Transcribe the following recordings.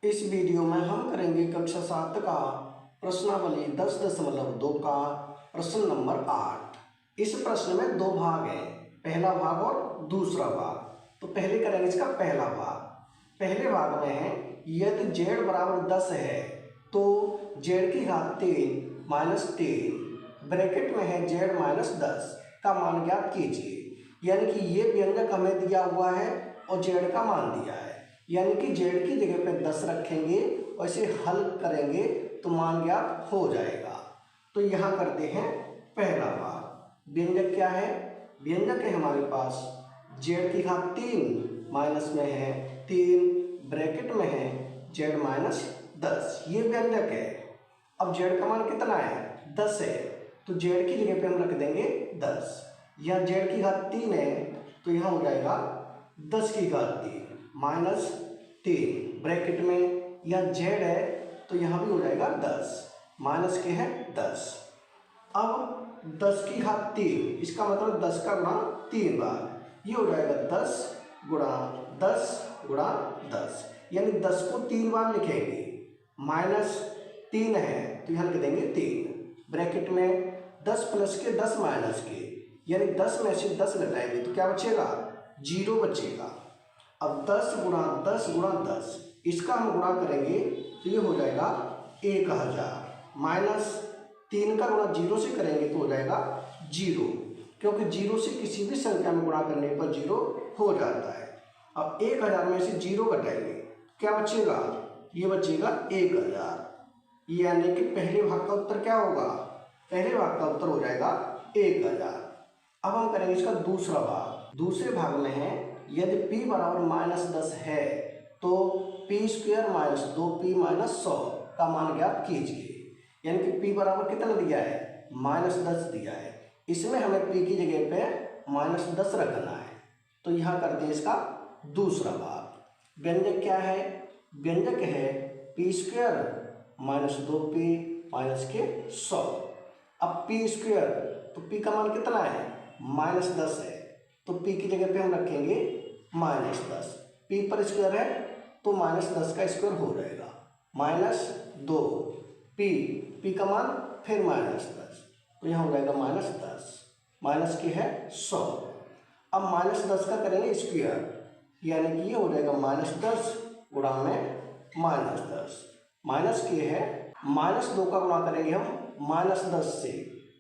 इस वीडियो में हम करेंगे कक्षा 7 का प्रश्नावली 10.2 का प्रश्न नंबर 8। इस प्रश्न में दो भाग हैं, पहला भाग और दूसरा भाग। तो पहले करेंगे इसका पहला भाग। पहले भाग में है यदि z बराबर 10 है तो z की घात 3 माइनस 3 ब्रैकेट में है z माइनस 10 का मान ज्ञात कीजिए। यानी कि ये व्यंजक हमें दिया हुआ है और z का मान दिया है, यानी कि z की जगह पे 10 रखेंगे और इसे हल करेंगे तो मान ज्ञात हो जाएगा। तो यहाँ करते हैं पहला भाग। व्यंजक क्या है? व्यंजक है हमारे पास z की घात 3 माइनस में है 3 ब्रैकेट में है z माइनस 10, ये व्यंजक है। अब z का मान कितना है? 10 है, तो z की जगह पे हम रख देंगे 10। यहाँ z की घात 3 है तो यहाँ हो जाएगा 10 की घात 3 माइनस 3 ब्रैकेट में, यह z है तो यहाँ भी हो जाएगा 10 माइनस के है 10। अब 10 की घात 3, इसका मतलब 10 का गुणा 3 बार, ये हो जाएगा 10 गुणा 10 गुणा 10, यानी 10 को 3 बार लिखेंगे। माइनस 3 है तो यहाँ लिख देंगे 3 ब्रैकेट में 10 प्लस के 10 माइनस के, यानी 10 में से 10 घटाएंगे तो क्या बचेगा? 0 बचेगा। अब 10 गुणा 10 गुणा 10, इसका हम गुणा करेंगे तो ये हो जाएगा 1000 माइनस 3 का गुणा 0 से करेंगे तो हो जाएगा 0, क्योंकि 0 से किसी भी संख्या में गुणा करने पर 0 हो जाता है। अब 1000 में से 0 घटाएंगे, क्या बचेगा? ये बचेगा 1000, यानी कि पहले भाग का उत्तर क्या होगा? पहले भाग का उत्तर हो जाएगा 1000। अब हम करेंगे इसका दूसरा भाग। दूसरे भाग में है यदि p बराबर माइनस 10 है तो p square minus 2p minus 100 का मान ज्ञात कीजिए। यानी कि p बराबर कितना दिया है? माइनस 10 दिया है, इसमें हमें p की जगह पे माइनस 10 रखना है। तो यहाँ करते हैं इसका दूसरा भाग। व्यंजक क्या है? व्यंजक है p square minus 2p minus के 100। अब p स्क्वायर, तो p का मान कितना है? माइनस 10 है, तो p की जगह पे हम रखेंगे माइनस 10। p पर स्क्वायर है तो माइनस 10 का स्क्वायर हो जाएगा, माइनस 2 p का मान फिर माइनस 10, तो यहाँ हो जाएगा माइनस 10 माइनस की है 100। अब माइनस 10 का करेंगे स्क्वायर, यानी कि ये हो जाएगा माइनस 10 गुणा में माइनस 10 माइनस की है माइनस 2 का गुणा करेंगे हम माइनस 10 से,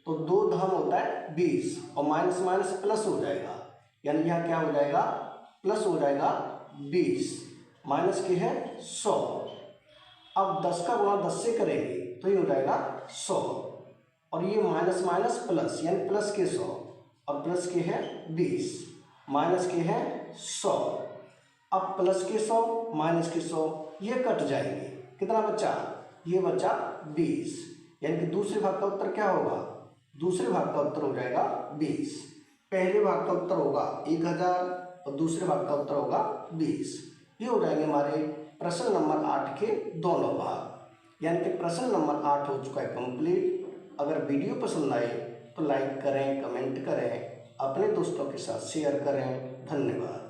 तो 2 धाम होता है 20 और माइनस माइनस प्लस हो जाएगा, यानी यहाँ क्या हो जाएगा? प्लस हो जाएगा 20 माइनस की है 100। अब 10 का गुणा 10 से करेंगे तो ये हो जाएगा 100 और ये माइनस माइनस प्लस, यानी प्लस के 100 और प्लस के है 20 माइनस के है 100। अब प्लस के 100 माइनस के 100 ये कट जाएंगे, कितना बचा? ये बचा 20, यानी कि दूसरे भाग का उत्तर क्या होगा? दूसरे भाग का उत्तर हो जाएगा 20। पहले भाग का उत्तर होगा 1000 और दूसरे भाग का उत्तर होगा 20। ये हो जाएंगे हमारे प्रश्न नंबर 8 के दोनों भाग, यानी कि प्रश्न नंबर 8 हो चुका है कंप्लीट। अगर वीडियो पसंद आए तो लाइक करें, कमेंट करें, अपने दोस्तों के साथ शेयर करें। धन्यवाद।